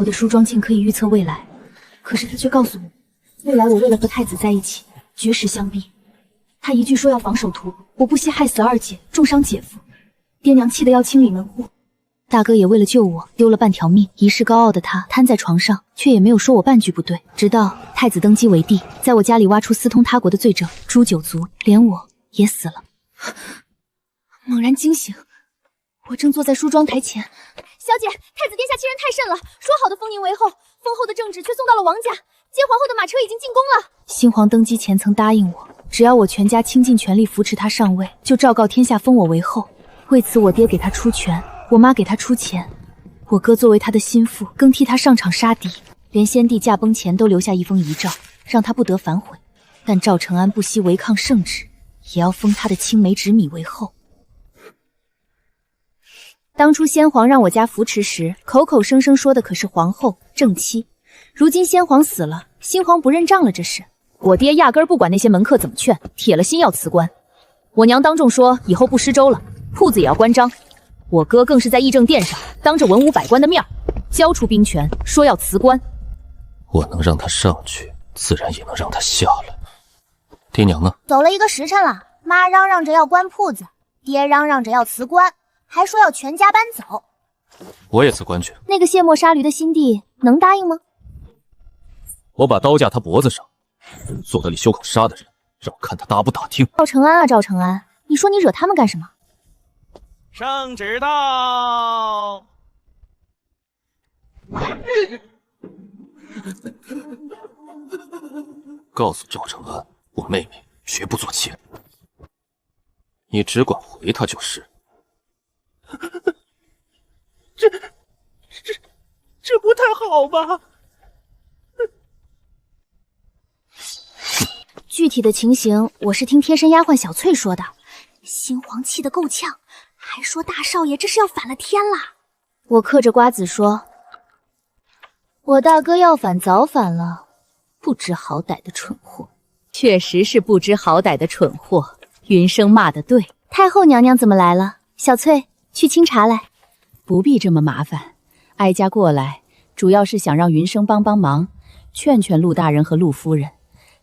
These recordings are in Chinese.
我的梳妆镜可以预测未来，可是他却告诉我，未来我为了和太子在一起，绝食相逼。他一句说要防守图，我不惜害死二姐，重伤姐夫，爹娘气得要清理门户。大哥也为了救我丢了半条命，一世高傲的他瘫在床上，却也没有说我半句不对。直到太子登基为帝，在我家里挖出私通他国的罪证，诛九族，连我也死了。猛然惊醒，我正坐在梳妆台前。小姐，太子殿下欺人太甚了，说好的封您为后，封后的圣旨却送到了王家，接皇后的马车已经进宫了。新皇登基前曾答应我，只要我全家倾尽全力扶持他上位，就昭告天下封我为后。为此，我爹给他出权，我妈给他出钱，我哥作为他的心腹，更替他上场杀敌，连先帝驾崩前都留下一封遗诏，让他不得反悔。但赵承安不惜违抗圣旨，也要封他的青梅侄米为后。当初先皇让我家扶持时，口口声声说的可是皇后正妻，如今先皇死了，新皇不认账了，这是。我爹压根儿不管那些门客怎么劝，铁了心要辞官。我娘当众说以后不施粥了，铺子也要关张。我哥更是在议政殿上当着文武百官的面交出兵权，说要辞官。我能让他上去，自然也能让他下来。爹娘呢？走了1个时辰了，妈嚷嚷着要关铺子，爹嚷嚷着要辞官，还说要全家搬走。我也辞官去。那个卸磨杀驴的新帝能答应吗？我把刀架他脖子上，做得里修口杀的人，让我看他答不答听。赵承安啊，赵承安，你说你惹他们干什么？圣旨到。告诉赵承安，我妹妹绝不做妾，你只管回她就是。这不太好吧？具体的情形，我是听贴身丫鬟小翠说的。新皇气得够呛，还说大少爷这是要反了天啦。我嗑着瓜子说，我大哥要反早反了，不知好歹的蠢货。确实是不知好歹的蠢货。云生骂得对。太后娘娘怎么来了？小翠，去清茶来。不必这么麻烦，哀家过来主要是想让云生帮帮忙，劝劝陆大人和陆夫人。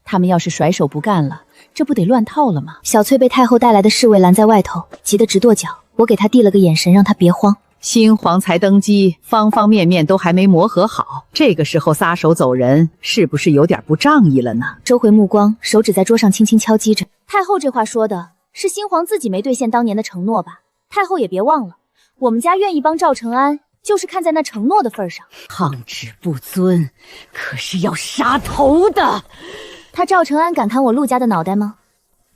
他们要是甩手不干了，这不得乱套了吗？小翠被太后带来的侍卫拦在外头，急得直跺脚。我给她递了个眼神，让她别慌。新皇才登基，方方面面都还没磨合好，这个时候撒手走人，是不是有点不仗义了呢？收回目光，手指在桌上轻轻敲击着。太后这话说的是新皇自己没兑现当年的承诺吧？太后也别忘了，我们家愿意帮赵承安，就是看在那承诺的份上。抗旨不遵，可是要杀头的。他赵承安敢砍我陆家的脑袋吗？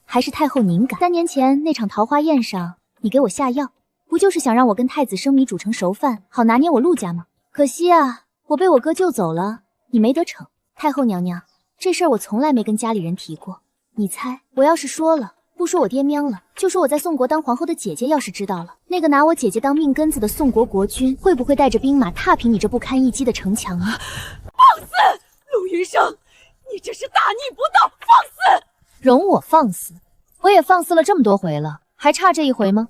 还是太后您敢？3年前那场桃花宴上，你给我下药，不就是想让我跟太子生米煮成熟饭，好拿捏我陆家吗？可惜啊，我被我哥救走了，你没得逞。太后娘娘，这事儿我从来没跟家里人提过。你猜，我要是说了，不说我爹喵了，就说我在宋国当皇后的姐姐要是知道了，那个拿我姐姐当命根子的宋国国君，会不会带着兵马踏平你这不堪一击的城墙呢？放肆！陆云生，你这是大逆不道，放肆！容我放肆？我也放肆了这么多回了，还差这一回吗？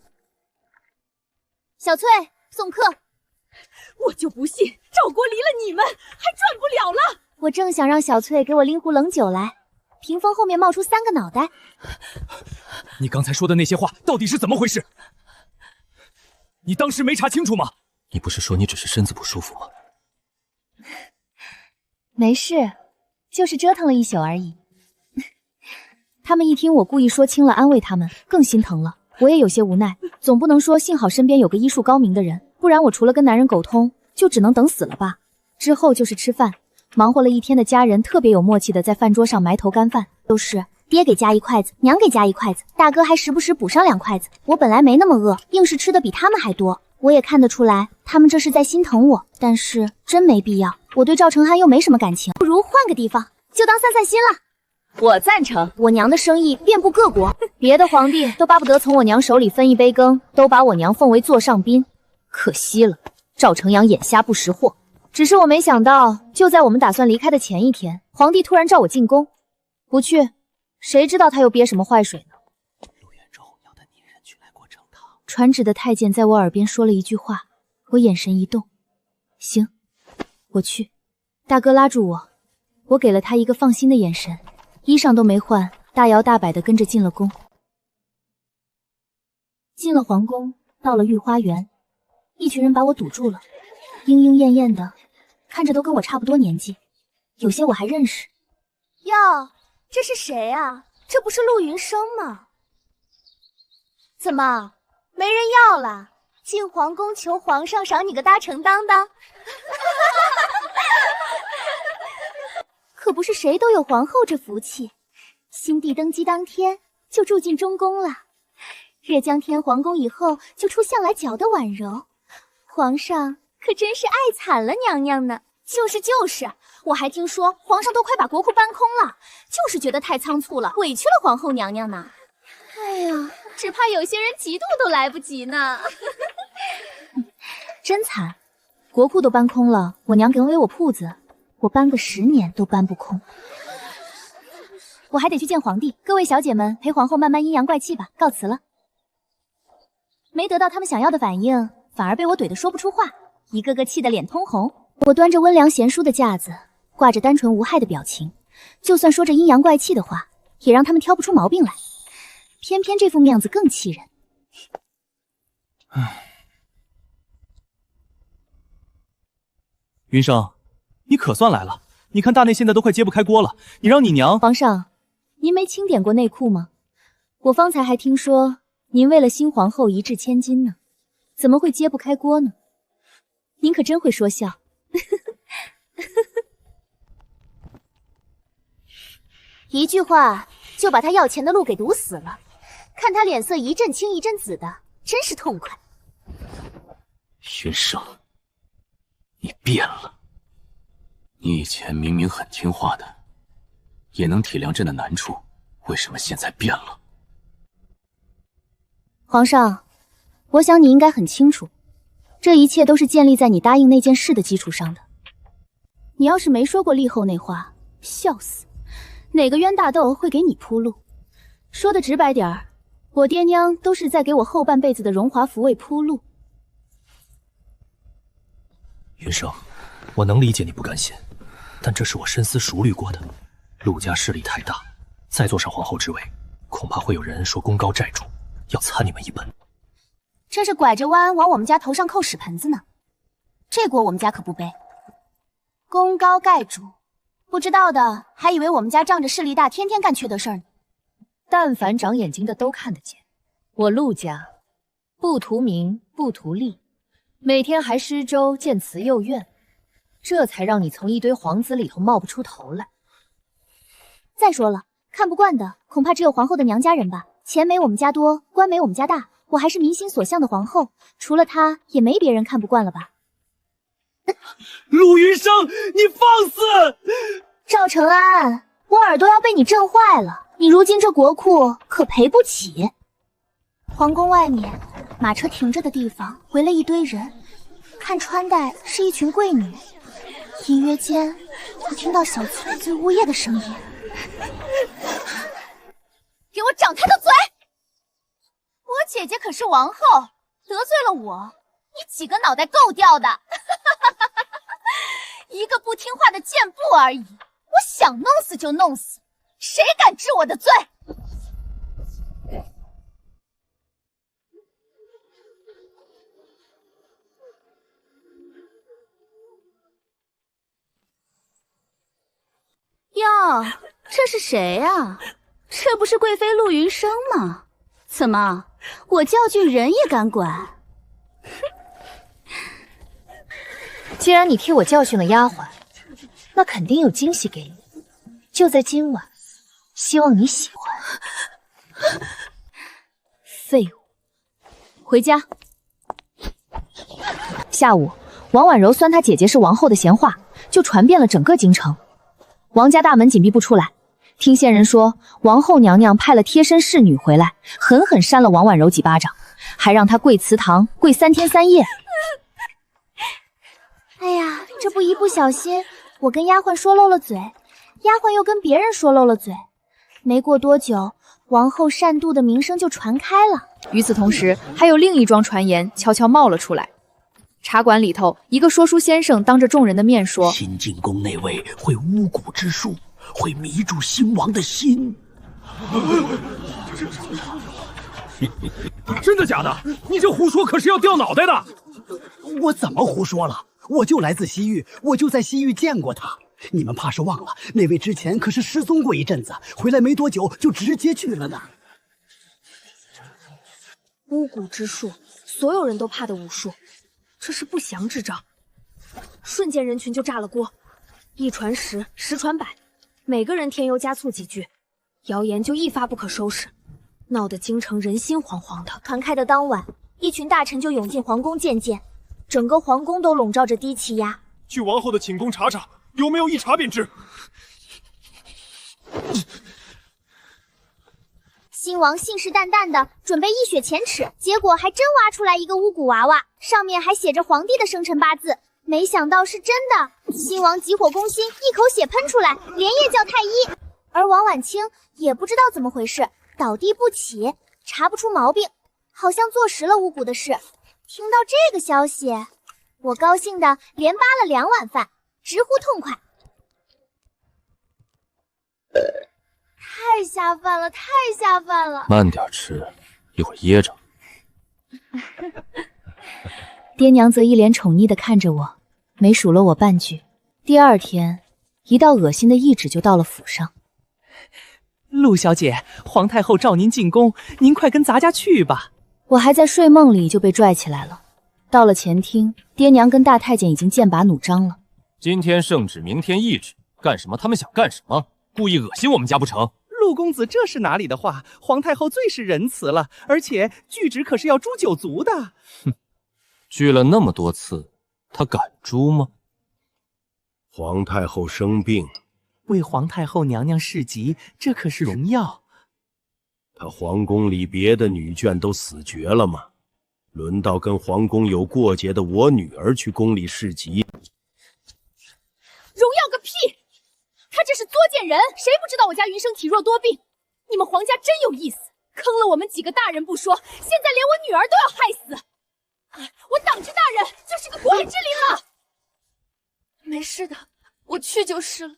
小翠，送客。我就不信赵国离了你们还转不了了。我正想让小翠给我拎壶冷酒来，屏风后面冒出3个脑袋。你刚才说的那些话到底是怎么回事？你当时没查清楚吗？你不是说你只是身子不舒服吗？没事，就是折腾了一宿而已。他们一听我故意说轻了，安慰他们，更心疼了。我也有些无奈，总不能说幸好身边有个医术高明的人，不然我除了跟男人苟通，就只能等死了吧。之后就是吃饭，忙活了一天的家人特别有默契的在饭桌上埋头干饭，都是爹给夹1筷子，娘给夹1筷子，大哥还时不时补上2筷子。我本来没那么饿，硬是吃的比他们还多。我也看得出来，他们这是在心疼我，但是真没必要。我对赵承安又没什么感情，不如换个地方，就当散散心了。我赞成，我娘的生意遍布各国，别的皇帝都巴不得从我娘手里分一杯羹，都把我娘奉为座上宾。可惜了，赵承阳眼瞎不识货。只是我没想到，就在我们打算离开的前一天，皇帝突然召我进宫。不去，谁知道他又憋什么坏水呢？陆元州要带女人去来过正堂。传旨的太监在我耳边说了一句话，我眼神一动。行，我去。大哥拉住我，我给了他一个放心的眼神，衣裳都没换，大摇大摆地跟着进了宫。进了皇宫，到了御花园，一群人把我堵住了，莺莺燕燕的，看着都跟我差不多年纪，有些我还认识。哟，这是谁啊？这不是陆云生吗？怎么没人要了？进皇宫求皇上赏你个大成当当？可不是谁都有皇后这福气，新帝登基当天就住进中宫了。热江天皇宫以后就出向来脚的婉柔，皇上可真是爱惨了娘娘呢。就是，我还听说皇上都快把国库搬空了，就是觉得太仓促了，委屈了皇后娘娘呢。哎呀，只怕有些人嫉妒都来不及呢。真惨，国库都搬空了，我娘给我铺子，我搬个10年都搬不空。我还得去见皇帝，各位小姐们陪皇后慢慢阴阳怪气吧，告辞了。没得到他们想要的反应，反而被我怼得说不出话，一个个气得脸通红。我端着温良贤淑的架子，挂着单纯无害的表情，就算说着阴阳怪气的话，也让他们挑不出毛病来。偏偏这副面子更气人。云生，你可算来了！你看大内现在都快揭不开锅了，你让你娘……皇上，您没清点过内库吗？我方才还听说您为了新皇后一掷千金呢，怎么会揭不开锅呢？您可真会说笑。一句话就把他要钱的路给堵死了，看他脸色一阵青一阵紫的，真是痛快。云生，你变了。你以前明明很听话的，也能体谅朕的难处，为什么现在变了？皇上，我想你应该很清楚，这一切都是建立在你答应那件事的基础上的。你要是没说过立后那话，笑死！哪个冤大斗会给你铺路？说的直白点儿，我爹娘都是在给我后半辈子的荣华福位铺路。云生，我能理解你不甘心，但这是我深思熟虑过的。陆家势力太大，再坐上皇后之位，恐怕会有人说功高债主，要参你们一本。这是拐着弯往我们家头上扣屎盆子呢，这锅我们家可不背。功高盖主，不知道的还以为我们家仗着势力大，天天干缺德事儿呢。但凡长眼睛的都看得见，我陆家不图名不图利，每天还施粥建慈幼院，这才让你从一堆皇子里头冒不出头来。再说了，看不惯的恐怕只有皇后的娘家人吧，钱没我们家多，官没我们家大，我还是民心所向的皇后，除了她也没别人看不惯了吧。陆云生，你放肆！赵承安，我耳朵要被你震坏了，你如今这国库可赔不起。皇宫外面马车停着的地方围了一堆人，看穿戴是一群贵女，隐约间我听到小翠最呜咽的声音。给我长开的嘴！我姐姐可是王后，得罪了我，你几个脑袋够掉的。一个不听话的贱妇而已，我想弄死就弄死，谁敢治我的罪？哟，这是谁呀？这不是贵妃陆云生吗？怎么，我教训人也敢管？既然你替我教训了丫鬟，那肯定有惊喜给你，就在今晚，希望你喜欢。废物，回家。下午，王婉柔酸她姐姐是王后的闲话，就传遍了整个京城。王家大门紧闭不出来，听线人说，王后娘娘派了贴身侍女回来，狠狠扇了王婉柔几巴掌，还让她跪祠堂跪3天3夜。哎呀，这不一不小心，我跟丫鬟说漏了嘴，丫鬟又跟别人说漏了嘴，没过多久，王后善妒的名声就传开了。与此同时，还有另一桩传言悄悄冒了出来。茶馆里头，一个说书先生当着众人的面说：“新进宫那位会巫蛊之术，会迷住新王的心。”真的假的？你这胡说可是要掉脑袋的！我怎么胡说了？我就来自西域，我就在西域见过他。你们怕是忘了，那位之前可是失踪过一阵子，回来没多久就直接去了呢。巫蛊之术，所有人都怕的武术，这是不祥之兆。瞬间人群就炸了锅，一传十，十传百，每个人添油加醋几句，谣言就一发不可收拾，闹得京城人心惶惶的。传开的当晚，一群大臣就涌进皇宫见见，整个皇宫都笼罩着低气压。去王后的寝宫查查，有没有一查便知。新王信誓旦旦的准备一雪前耻，结果还真挖出来一个巫蛊娃娃，上面还写着皇帝的生辰八字，没想到是真的。新王急火攻心，一口血喷出来，连夜叫太医。而王婉清也不知道怎么回事，倒地不起，查不出毛病，好像坐实了巫蛊的事。听到这个消息，我高兴的连扒了2碗饭，直呼痛快。太下饭了，太下饭了！慢点吃，一会儿噎着。爹娘则一脸宠溺地看着我，没数落我半句。第二天，一道恶心的懿旨就到了府上。陆小姐，皇太后召您进宫，您快跟咱家去吧。我还在睡梦里就被拽起来了。到了前厅，爹娘跟大太监已经剑拔弩张了。今天圣旨，明天懿旨，干什么他们想干什么？故意恶心我们家不成？陆公子这是哪里的话？皇太后最是仁慈了，而且拒旨可是要诛9族的。哼，拒了那么多次，他敢诛吗？皇太后生病，为皇太后娘娘侍疾，这可是荣耀。她皇宫里别的女眷都死绝了吗？轮到跟皇宫有过节的我女儿去宫里侍疾？荣耀个屁！他这是作践人，谁不知道我家云生体弱多病？你们皇家真有意思，坑了我们几个大人不说，现在连我女儿都要害死。我党之大人就是个不义之灵了。没事的，我去就是了。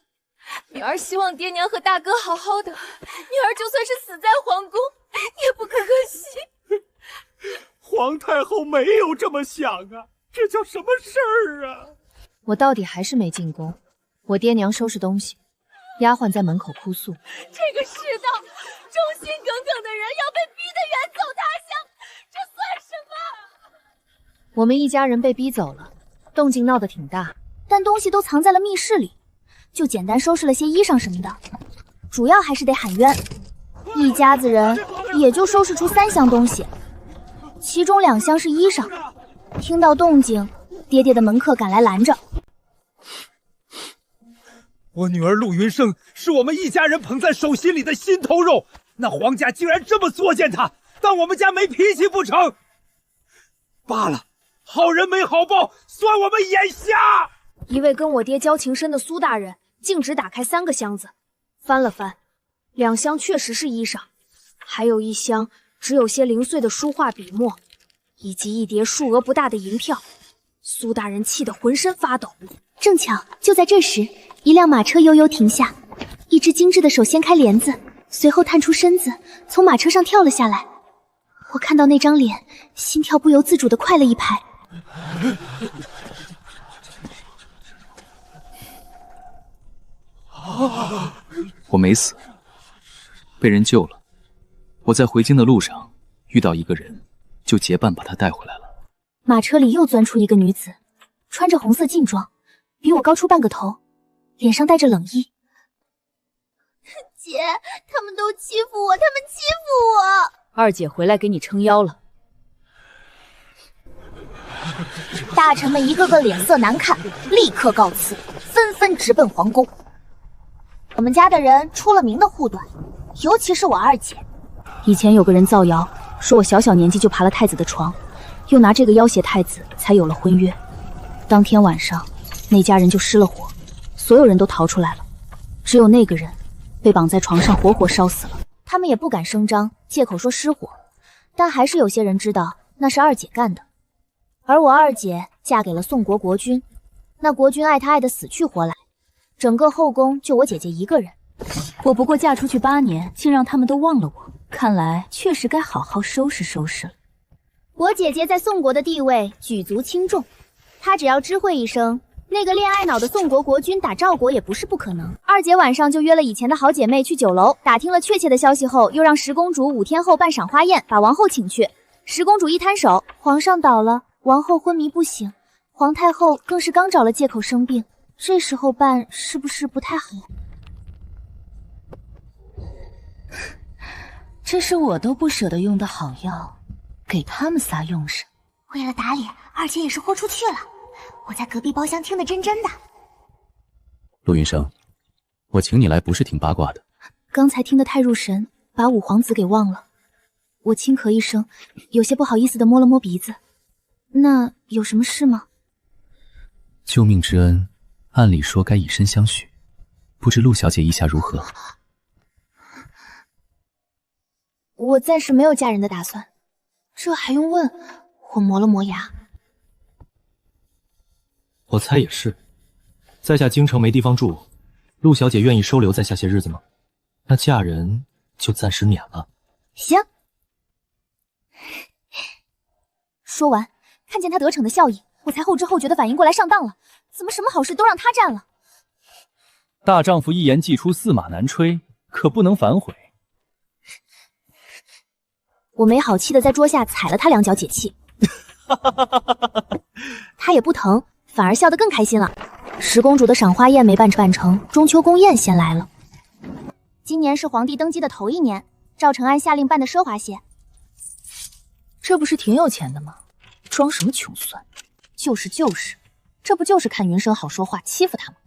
女儿希望爹娘和大哥好好的，女儿就算是死在皇宫，也不可惜。皇太后没有这么想啊，这叫什么事儿啊？我到底还是没进宫。我爹娘收拾东西，丫鬟在门口哭诉：这个世道，忠心耿耿的人要被逼得远走他乡，这算什么？我们一家人被逼走了，动静闹得挺大，但东西都藏在了密室里，就简单收拾了些衣裳什么的，主要还是得喊冤。一家子人也就收拾出3箱东西，其中2箱是衣裳。听到动静，爹爹的门客赶来拦着。我女儿陆云生是我们一家人捧在手心里的心头肉，那皇家竟然这么作践她，当我们家没脾气不成？罢了，好人没好报，算我们眼瞎。一位跟我爹交情深的苏大人径直打开3个箱子，翻了翻，2箱确实是衣裳，还有1箱只有些零碎的书画笔墨，以及一叠数额不大的银票。苏大人气得浑身发抖。正巧就在这时，一辆马车悠悠停下，一只精致的手掀开帘子，随后探出身子，从马车上跳了下来。我看到那张脸，心跳不由自主地快了一拍。我没死，被人救了。我在回京的路上遇到一个人，就结伴把他带回来了。马车里又钻出一个女子，穿着红色劲装，比我高出半个头，脸上带着冷意。姐，他们都欺负我，他们欺负我！二姐回来给你撑腰了。大臣们一个个脸色难看，立刻告辞，纷纷直奔皇宫。我们家的人出了名的护短，尤其是我二姐。以前有个人造谣，说我小小年纪就爬了太子的床，又拿这个要挟太子，才有了婚约。当天晚上，那家人就失了火，所有人都逃出来了，只有那个人被绑在床上活活烧死了。他们也不敢声张，借口说失火，但还是有些人知道那是二姐干的。而我二姐嫁给了宋国国君，那国君爱她爱得死去活来，整个后宫就我姐姐一个人。我不过嫁出去8年，竟让他们都忘了我，看来确实该好好收拾收拾了。我姐姐在宋国的地位举足轻重，她只要知会一声，那个恋爱脑的宋国国君打赵国也不是不可能。二姐晚上就约了以前的好姐妹去酒楼，打听了确切的消息后，又让十公主5天后办赏花宴，把王后请去。十公主一摊手，皇上倒了，王后昏迷不醒，皇太后更是刚找了借口生病，这时候办是不是不太好？这是我都不舍得用的好药，给他们仨用上。为了打脸，二姐也是豁出去了。我在隔壁包厢听得真的。陆云生，我请你来不是听八卦的。刚才听得太入神，把五皇子给忘了。我轻咳一声，有些不好意思地摸了摸鼻子。那有什么事吗？救命之恩，按理说该以身相许，不知陆小姐意下如何？我暂时没有嫁人的打算。这还用问？我磨了磨牙。我猜也是，在下京城没地方住，陆小姐愿意收留在下些日子吗？那嫁人就暂时免了。行。说完，看见他得逞的笑意，我才后知后觉的反应过来上当了。怎么什么好事都让他占了？大丈夫一言既出，驷马难追，可不能反悔。我没好气的在桌下踩了他2脚解气，他也不疼，反而笑得更开心了。十公主的赏花宴没办成，中秋宫宴先来了。今年是皇帝登基的头1年，赵承安下令办的奢华些。这不是挺有钱的吗？装什么穷酸？就是，这不就是看云生好说话，欺负他吗？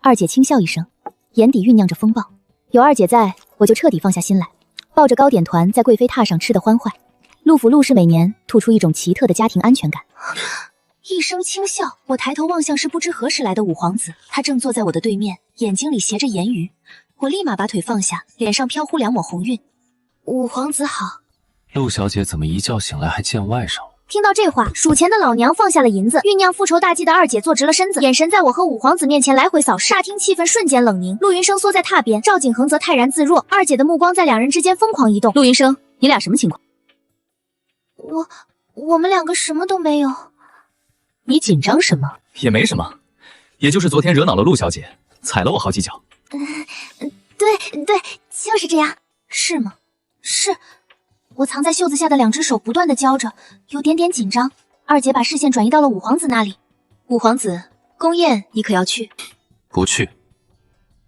二姐轻笑一声，眼底酝酿着风暴。有二姐在，我就彻底放下心来。抱着糕点团在贵妃榻上吃得欢坏，陆府陆氏每年吐出一种奇特的家庭安全感。一声轻笑，我抬头望向是不知何时来的五皇子，他正坐在我的对面，眼睛里斜着言语。我立马把腿放下，脸上飘忽2抹红晕。五皇子好。陆小姐怎么一觉醒来还见外甥了？听到这话，数钱的老娘放下了银子，酝酿复仇大计的二姐坐直了身子，眼神在我和五皇子面前来回扫视，大厅气氛瞬间冷凝。陆云生缩在榻边，赵景恒则泰然自若，二姐的目光在2人之间疯狂移动。陆云生，你俩什么情况？我们2个什么都没有。你紧张什么？也没什么，也就是昨天惹恼了陆小姐，踩了我好几脚。对，就是这样。是吗？是。我藏在袖子下的2只手不断地交着，有点紧张。二姐把视线转移到了五皇子那里。五皇子，宫宴你可要去？不去。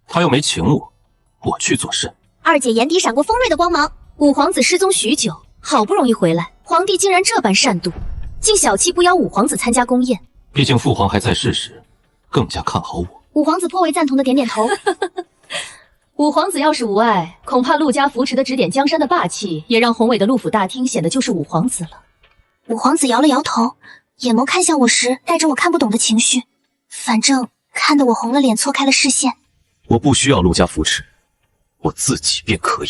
他又没请我去做甚？二姐眼底闪过锋锐的光芒。五皇子失踪许久，好不容易回来，皇帝竟然这般善妒，竟小气不邀五皇子参加宫宴。毕竟父皇还在世时，更加看好我。五皇子颇为赞同的点点头。五皇子要是无碍，恐怕陆家扶持的指点江山的霸气，也让宏伟的陆府大厅显得就是五皇子了。五皇子摇了摇头，眼眸看向我时带着我看不懂的情绪，反正看得我红了脸，错开了视线。我不需要陆家扶持，我自己便可以。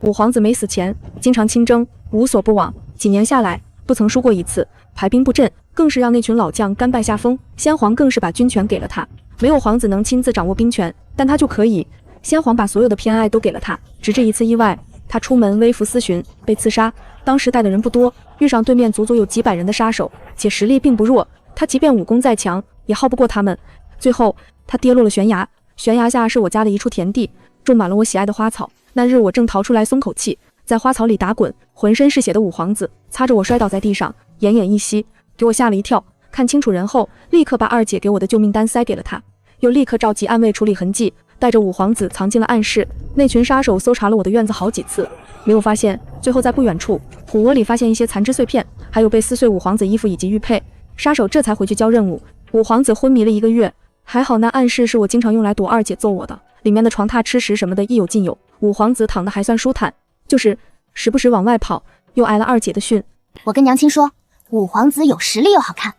五皇子没死前经常亲征，无所不往，几年下来不曾输过一次，排兵布阵更是让那群老将甘拜下风。先皇更是把军权给了他，没有皇子能亲自掌握兵权，但他就可以。先皇把所有的偏爱都给了他，直至一次意外，他出门微服私巡被刺杀。当时带的人不多，遇上对面足足有几百人的杀手，且实力并不弱，他即便武功再强，也耗不过他们。最后他跌落了悬崖，悬崖下是我家的一处田地，种满了我喜爱的花草。那日我正逃出来松口气，在花草里打滚，浑身是血的五皇子擦着我摔倒在地上，奄奄一息，给我吓了一跳。看清楚人后，立刻把二姐给我的救命单塞给了他，又立刻召集暗卫处理痕迹，带着五皇子藏进了暗室。那群杀手搜查了我的院子好几次，没有发现，最后在不远处虎窝里发现一些残肢碎片，还有被撕碎五皇子衣服以及玉佩。杀手这才回去交任务。五皇子昏迷了1个月，还好那暗室是我经常用来躲二姐揍我的，里面的床榻吃食什么的亦有尽有。五皇子躺得还算舒坦，就是时不时往外跑，又挨了二姐的训。我跟娘亲说，五皇子有实力又好看，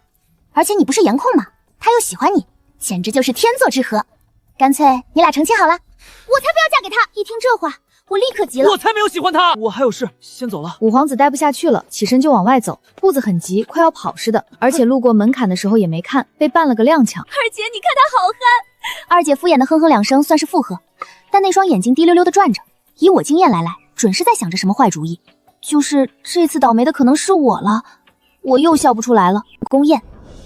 而且你不是颜控吗？他又喜欢你，简直就是天作之合。干脆你俩成亲好了。我才不要嫁给他！一听这话，我立刻急了。我才没有喜欢他，我还有事，先走了。五皇子待不下去了，起身就往外走，步子很急，快要跑似的。而且路过门槛的时候也没看，被绊了个踉跄。二姐，你看他好憨。二姐敷衍的哼哼两声，算是附和，但那双眼睛滴溜溜的转着。以我经验来，准是在想着什么坏主意。就是这次倒霉的可能是我了，我又笑不出来了。宫宴，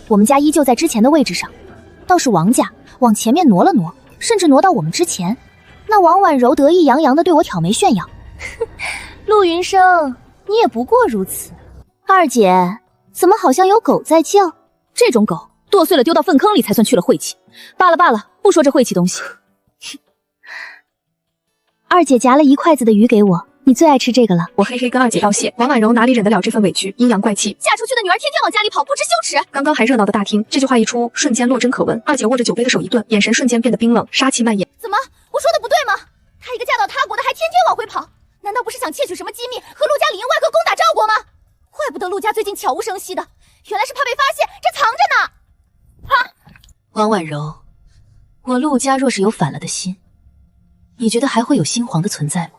我们家依旧在之前的位置上，倒是王家往前面挪了挪，甚至挪到我们之前。那王婉柔得意洋洋地对我挑眉炫耀，陆云生，你也不过如此。二姐，怎么好像有狗在叫？这种狗剁碎了丢到粪坑里才算去了晦气。罢了罢了，不说这晦气东西。二姐夹了一筷子的鱼给我，你最爱吃这个了。我嘿嘿跟二姐道谢，王婉柔哪里忍得了这份委屈，阴阳怪气。嫁出去的女儿天天往家里跑，不知羞耻。刚刚还热闹的大厅，这句话一出，瞬间落针可闻。二姐握着酒杯的手一顿，眼神瞬间变得冰冷，杀气蔓延。怎么，我说的不对吗？她一个嫁到他国的，还天天往回跑，难道不是想窃取什么机密，和陆家里应外科攻打赵国吗？怪不得陆家最近悄无声息的，原来是怕被发现，这藏着呢。王婉柔，我陆家若是有反了的心，你觉得还会有新皇的存在吗？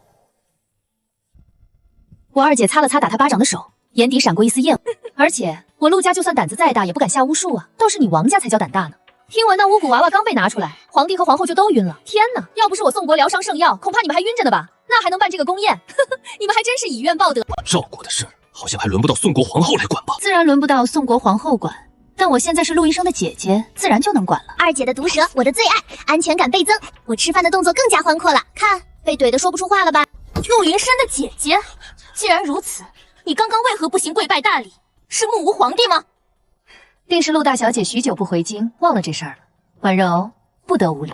我二姐擦了擦打他巴掌的手，眼底闪过一丝厌恶。而且我陆家就算胆子再大，也不敢下巫术啊，倒是你王家才叫胆大呢。听闻那巫蛊娃娃刚被拿出来，皇帝和皇后就都晕了。天哪，要不是我宋国疗伤圣药，恐怕你们还晕着呢吧？那还能办这个宫宴？你们还真是以怨报德。赵国的事好像还轮不到宋国皇后来管吧？自然轮不到宋国皇后管，但我现在是陆医生的姐姐，自然就能管了。二姐的毒舌，我的最爱，安全感倍增。我吃饭的动作更加欢阔了，看，被怼得说不出话了吧？陆云深的姐姐，既然如此，你刚刚为何不行跪拜大礼？是目无皇帝吗？定是陆大小姐许久不回京，忘了这事儿了。婉柔，不得无礼。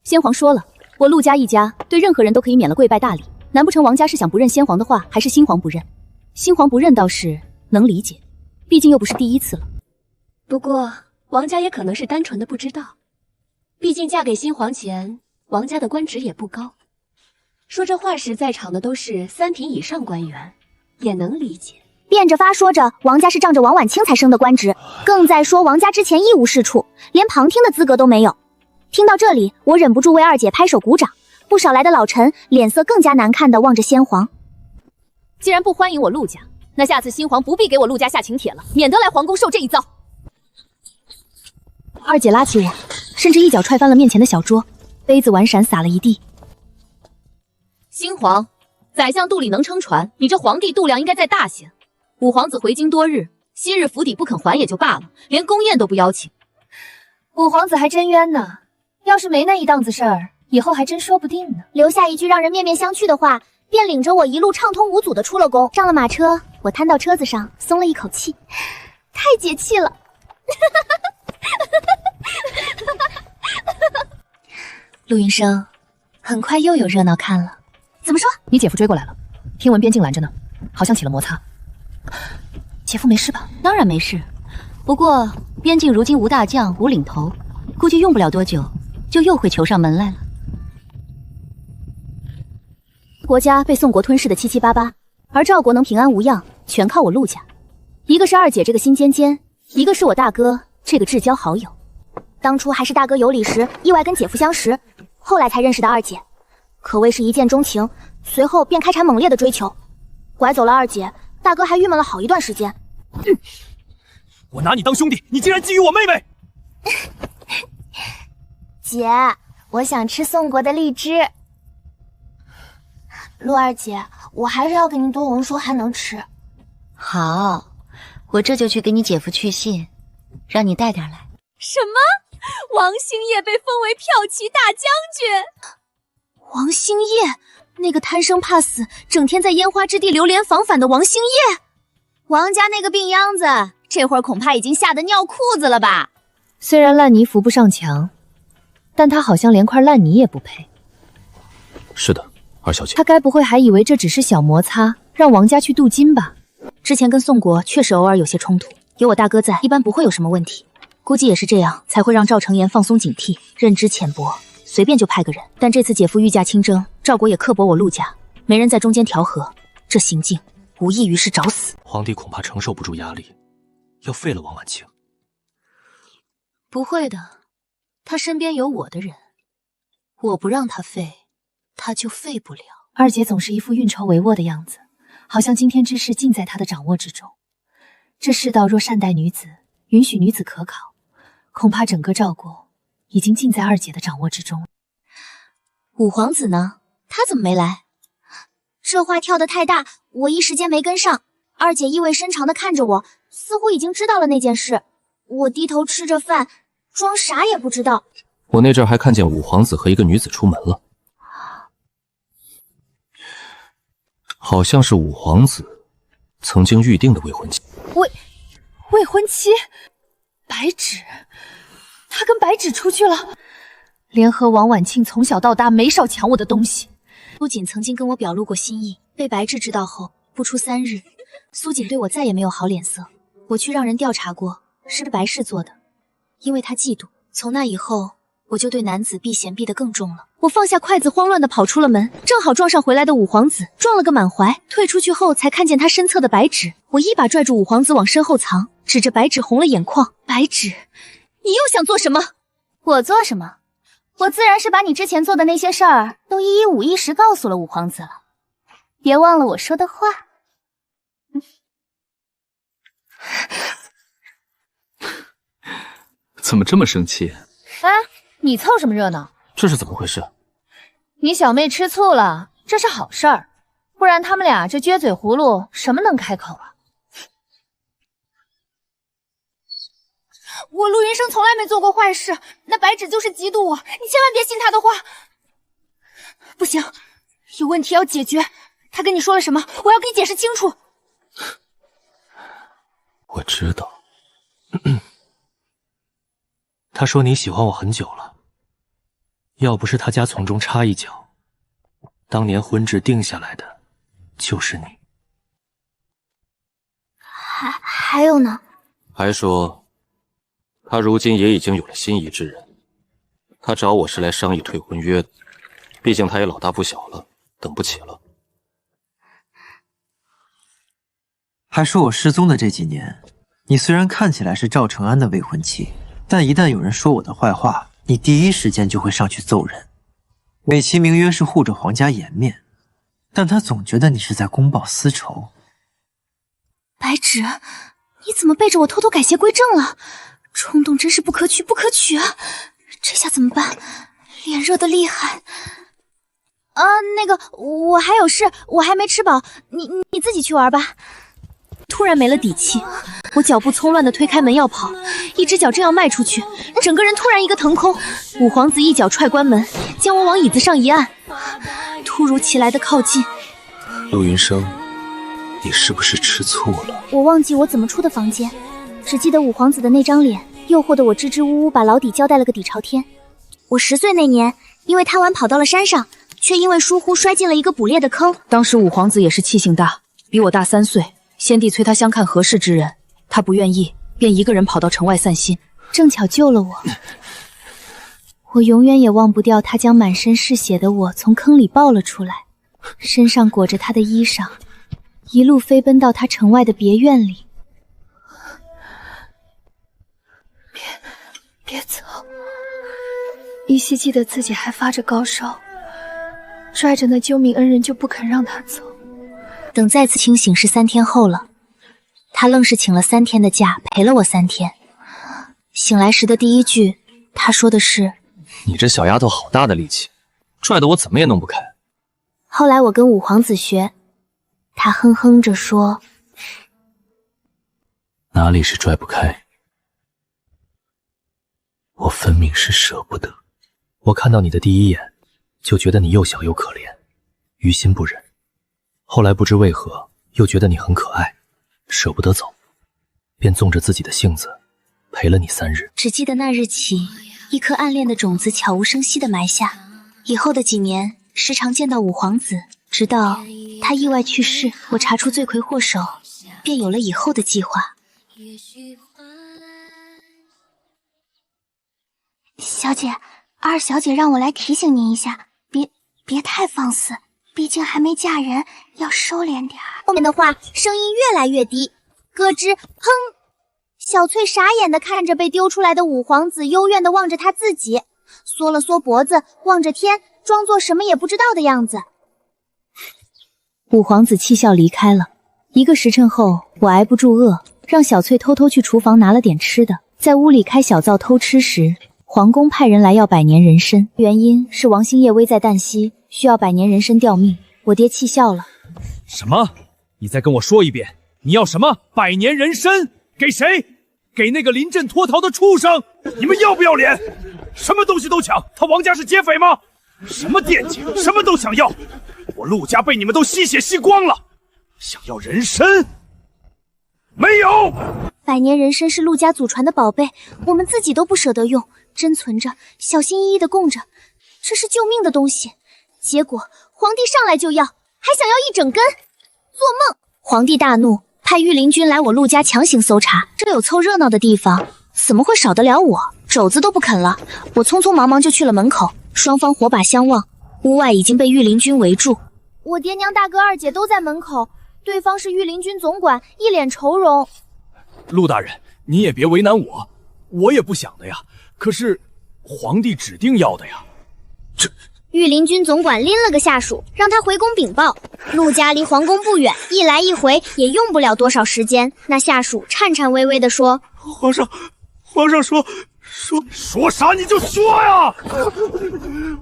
先皇说了，我陆家一家对任何人都可以免了跪拜大礼。难不成王家是想不认先皇的话，还是新皇不认？新皇不认倒是能理解，毕竟又不是第一次了。不过王家也可能是单纯的不知道，毕竟嫁给新皇前，王家的官职也不高。说这话时，在场的都是3品以上官员，也能理解。辩着发说着，王家是仗着王婉清才升的官职，更在说王家之前一无是处，连旁听的资格都没有。听到这里，我忍不住为二姐拍手鼓掌。不少来的老臣脸色更加难看地望着先皇。既然不欢迎我陆家，那下次新皇不必给我陆家下请帖了，免得来皇宫受这一遭。二姐拉起我，甚至一脚踹翻了面前的小桌，杯子碗闪洒了一地。新皇，宰相肚里能撑船，你这皇帝肚量应该再大些。五皇子回京多日，昔日府邸不肯还也就罢了，连宫宴都不邀请。五皇子还真冤呢，要是没那一档子事儿，以后还真说不定呢。留下一句让人面面相觑的话，便领着我一路畅通无阻的出了宫。上了马车，我瘫到车子上，松了一口气，太解气了。陆云生，很快又有热闹看了。怎么说？你姐夫追过来了，听闻边境拦着呢，好像起了摩擦。姐夫没事吧？当然没事，不过边境如今无大将无领头，估计用不了多久就又会求上门来了。国家被宋国吞噬的七七八八，而赵国能平安无恙，全靠我陆家。一个是二姐这个心尖尖，一个是我大哥这个至交好友。当初还是大哥有礼时，意外跟姐夫相识，后来才认识的二姐，可谓是一见钟情，随后便开展猛烈的追求，拐走了二姐。大哥还郁闷了好一段时间。我拿你当兄弟，你竟然觊觎我妹妹！姐，我想吃宋国的荔枝。陆二姐，我还是要给您多闻说，还能吃。好，我这就去给你姐夫去信，让你带点来。什么？王兴业被封为骠骑大将军？王兴业？那个贪生怕死，整天在烟花之地流连往返的王兴业，王家那个病秧子，这会儿恐怕已经吓得尿裤子了吧？虽然烂泥扶不上墙，但他好像连块烂泥也不配。是的，二小姐。他该不会还以为这只是小摩擦，让王家去镀金吧？之前跟宋国确实偶尔有些冲突，有我大哥在，一般不会有什么问题。估计也是这样，才会让赵承言放松警惕，认知浅薄。随便就派个人，但这次姐夫御驾亲征，赵国也刻薄我陆家，没人在中间调和，这行径无异于是找死。皇帝恐怕承受不住压力，要废了王婉清。不会的，他身边有我的人，我不让他废，他就废不了。二姐总是一副运筹帷幄的样子，好像今天之事尽在她的掌握之中。这世道若善待女子，允许女子可考，恐怕整个赵国已经尽在二姐的掌握之中。五皇子呢？他怎么没来？这话跳得太大，我一时间没跟上。二姐意味深长地看着我，似乎已经知道了那件事。我低头吃着饭，装啥也不知道。我那阵还看见五皇子和一个女子出门了，好像是五皇子曾经预定的未婚妻。未婚妻？白芷？他跟白芷出去了？联合王婉庆从小到大没少抢我的东西。苏锦曾经跟我表露过心意，被白芷知道后，不出3日，苏锦对我再也没有好脸色。我去让人调查过，是白氏做的，因为他嫉妒。从那以后，我就对男子避嫌避得更重了。我放下筷子，慌乱地跑出了门，正好撞上回来的五皇子，撞了个满怀。退出去后，才看见他身侧的白芷。我一把拽住五皇子往身后藏，指着白芷红了眼眶：“白芷，你又想做什么？”我做什么？我自然是把你之前做的那些事儿都一一五一十告诉了五皇子了。别忘了我说的话。怎么这么生气？哎，你凑什么热闹？这是怎么回事？你小妹吃醋了，这是好事儿，不然他们俩这撅嘴葫芦什么能开口啊？我陆云生从来没做过坏事，那白芷就是嫉妒我，你千万别信他的话。不行，有问题要解决。他跟你说了什么？我要给你解释清楚。我知道。他说你喜欢我很久了，要不是他家从中插一脚，当年婚制定下来的就是你。还有呢？还说他如今也已经有了心仪之人，他找我是来商议退婚约的，毕竟他也老大不小了，等不起了。还说我失踪的这几年，你虽然看起来是赵承安的未婚妻，但一旦有人说我的坏话，你第一时间就会上去揍人。美其名曰是护着皇家颜面，但他总觉得你是在公报私仇。白芷，你怎么背着我偷偷改邪归正了？冲动真是不可取，不可取啊！这下怎么办？脸热得厉害。那个，我还有事，我还没吃饱，你自己去玩吧。突然没了底气，我脚步匆乱地推开门要跑，一只脚正要迈出去，整个人突然一个腾空，五皇子一脚踹关门，将我往椅子上一按，突如其来的靠近。陆云生，你是不是吃醋了？我忘记我怎么出的房间，只记得五皇子的那张脸，诱惑得我支支吾吾把老底交代了个底朝天。我10岁那年，因为贪玩跑到了山上，却因为疏忽摔进了一个捕猎的坑。当时五皇子也是气性大，比我大3岁。先帝催他相看合适之人，他不愿意，便一个人跑到城外散心，正巧救了我。我永远也忘不掉他将满身是血的我从坑里抱了出来，身上裹着他的衣裳，一路飞奔到他城外的别院里。别走！依稀记得自己还发着高烧，拽着那救命恩人就不肯让他走。等再次清醒是3天后了，他愣是请了3天的假，陪了我3天。醒来时的第一句，他说的是：“你这小丫头好大的力气，拽得我怎么也弄不开。”后来我跟五皇子学，他哼哼着说：“哪里是拽不开，我分明是舍不得。我看到你的第一眼，就觉得你又小又可怜，于心不忍。后来不知为何，又觉得你很可爱，舍不得走，便纵着自己的性子，陪了你3日。只记得那日起，一颗暗恋的种子悄无声息地埋下。以后的几年，时常见到五皇子，直到他意外去世，我查出罪魁祸首，便有了以后的计划。小姐，二小姐让我来提醒您一下，别太放肆。毕竟还没嫁人，要收敛点儿。后面的话声音越来越低，咯吱，哼。小翠傻眼地看着被丢出来的五皇子，幽怨地望着他自己，缩了缩脖子，望着天，装作什么也不知道的样子。五皇子气笑离开了。1个时辰后，我挨不住饿，让小翠偷偷去厨房拿了点吃的，在屋里开小灶偷吃时，皇宫派人来要百年人参，原因是王星夜危在旦夕，需要百年人参吊命。我爹气笑了。什么？你再跟我说一遍，你要什么百年人参？给谁？给那个临阵脱逃的畜生！你们要不要脸？什么东西都抢，他王家是劫匪吗？什么惦记，什么都想要。我陆家被你们都吸血吸光了，想要人参？没有。百年人参是陆家祖传的宝贝，我们自己都不舍得用，珍存着，小心翼翼地供着，这是救命的东西。结果皇帝上来就要，还想要一整根，做梦！皇帝大怒，派御林军来我陆家强行搜查。这有凑热闹的地方，怎么会少得了我？肘子都不肯了。我匆匆忙忙就去了门口，双方火把相望，屋外已经被御林军围住。我爹娘、大哥、二姐都在门口，对方是御林军总管，一脸愁容。陆大人，你也别为难我，我也不想的呀。可是皇帝指定要的呀。御林军总管拎了个下属，让他回宫禀报。陆家离皇宫不远，一来一回也用不了多少时间。那下属颤颤巍巍地说：“皇上说啥你就说呀！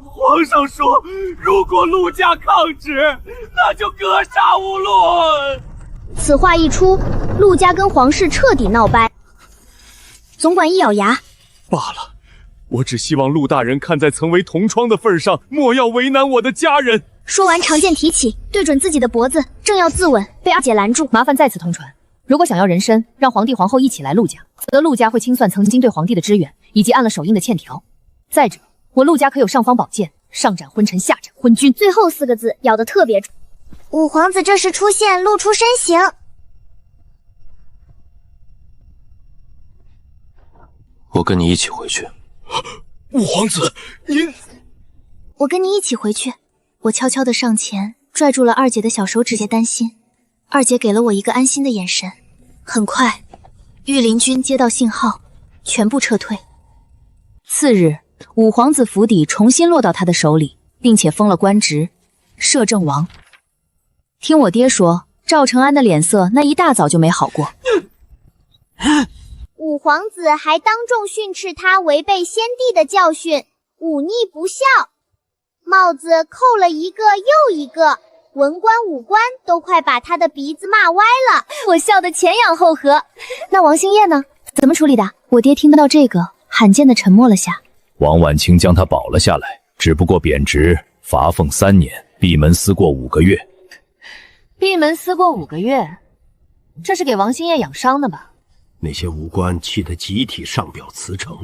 皇上说，如果陆家抗旨，那就格杀勿论。”此话一出，陆家跟皇室彻底闹掰。总管一咬牙：“罢了，我只希望陆大人看在曾为同窗的份上，莫要为难我的家人。”说完，长剑提起，对准自己的脖子，正要自刎，被二姐拦住：“麻烦再次通传，如果想要人参，让皇帝皇后一起来陆家，则陆家会清算曾经对皇帝的支援，以及按了手印的欠条。再者，我陆家可有上方宝剑，上斩昏臣，下斩昏君。”最后4个字咬得特别准。五皇子这时出现，露出身形。我跟你一起回去。五皇子，您……我跟你一起回去。我悄悄地上前，拽住了二姐的小手指，担心。二姐给了我一个安心的眼神。很快，御林军接到信号，全部撤退。次日，五皇子府邸重新落到他的手里，并且封了官职，摄政王。听我爹说，赵承安的脸色那一大早就没好过。五皇子还当众训斥他违背先帝的教训，忤逆不孝，帽子扣了一个又一个，文官武官都快把他的鼻子骂歪了。我笑得前仰后合。那王星夜呢？怎么处理的？我爹听到这个，罕见的沉默了下。王婉清将他保了下来，只不过贬职，罚俸3年，闭门思过5个月。闭门思过5个月，这是给王星夜养伤的吧？那些武官气得集体上表辞呈。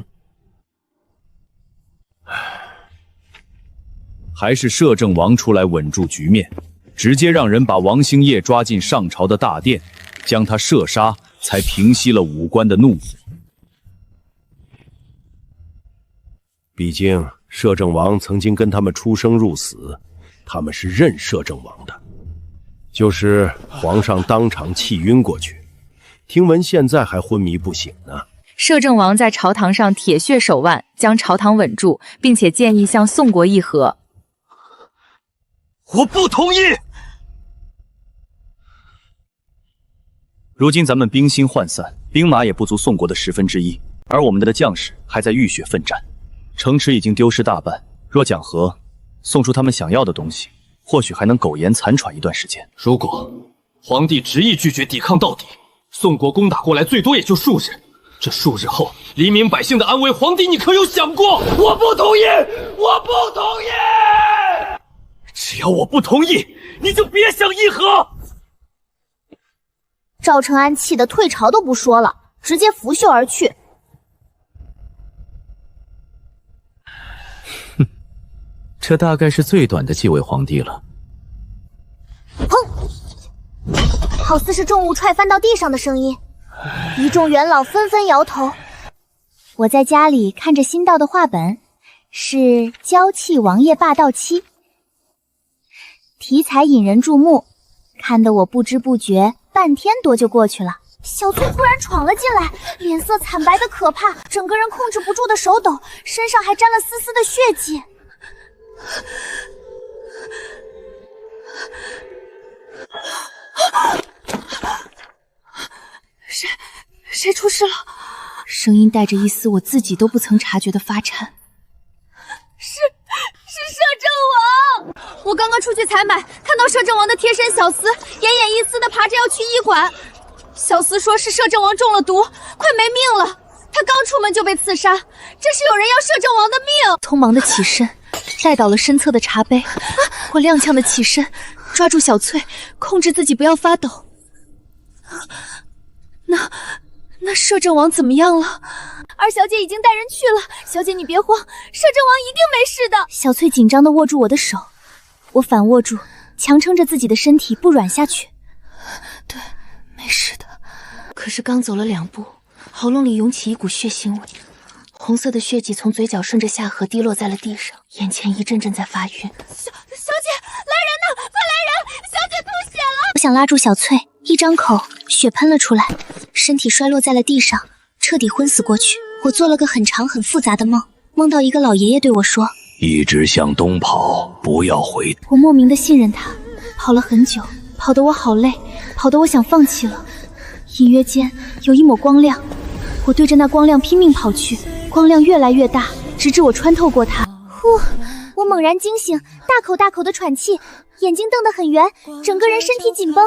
还是摄政王出来稳住局面，直接让人把王星夜抓进上朝的大殿，将他射杀，才平息了武官的怒火。毕竟摄政王曾经跟他们出生入死，他们是认摄政王的。就是皇上当场气晕过去，听闻现在还昏迷不醒呢。摄政王在朝堂上铁血手腕，将朝堂稳住，并且建议向宋国议和。我不同意。如今咱们兵心涣散，兵马也不足宋国的1/10，而我们的将士还在浴血奋战，城池已经丢失大半。若讲和，送出他们想要的东西，或许还能苟延残喘一段时间。如果皇帝执意拒绝抵抗到底，宋国攻打过来最多也就数日。这数日后，黎民百姓的安危，皇帝你可有想过？我不同意，我不同意！只要我不同意，你就别想议和。赵承安气得退朝都不说了，直接拂袖而去。这大概是最短的继位皇帝了。砰！好似是重物踹翻到地上的声音，一众元老纷纷摇头。我在家里看着新到的画本，是《娇气王爷霸道妻》，题材引人注目，看得我不知不觉半天多就过去了。小翠突然闯了进来，脸色惨白的可怕，整个人控制不住的手抖，身上还沾了丝丝的血迹。谁出事了？声音带着一丝我自己都不曾察觉的发颤。是摄政王！我刚刚出去采买，看到摄政王的贴身小厮奄奄一息的爬着要去医馆。小厮说是摄政王中了毒，快没命了。他刚出门就被刺杀，这是有人要摄政王的命！匆忙的起身，带倒了身侧的茶杯。我踉跄的起身，抓住小翠，控制自己不要发抖。那摄政王怎么样了？二小姐已经带人去了，小姐你别慌，摄政王一定没事的。小翠紧张地握住我的手，我反握住，强撑着自己的身体不软下去。对，没事的。可是刚走了2步，喉咙里涌起一股血腥味，红色的血迹从嘴角顺着下颌滴落在了地上，眼前一阵阵在发晕。小姐，来人呐！快来人！小姐吐血了！我想拉住小翠，一张口，血喷了出来，身体摔落在了地上，彻底昏死过去。我做了个很长很复杂的梦，梦到一个老爷爷对我说：“一直向东跑，不要回。”我莫名的信任他，跑了很久，跑得我好累，跑得我想放弃了。隐约间有一抹光亮，我对着那光亮拼命跑去，光亮越来越大，直至我穿透过它。呼！我猛然惊醒，大口大口的喘气，眼睛瞪得很圆，整个人身体紧绷。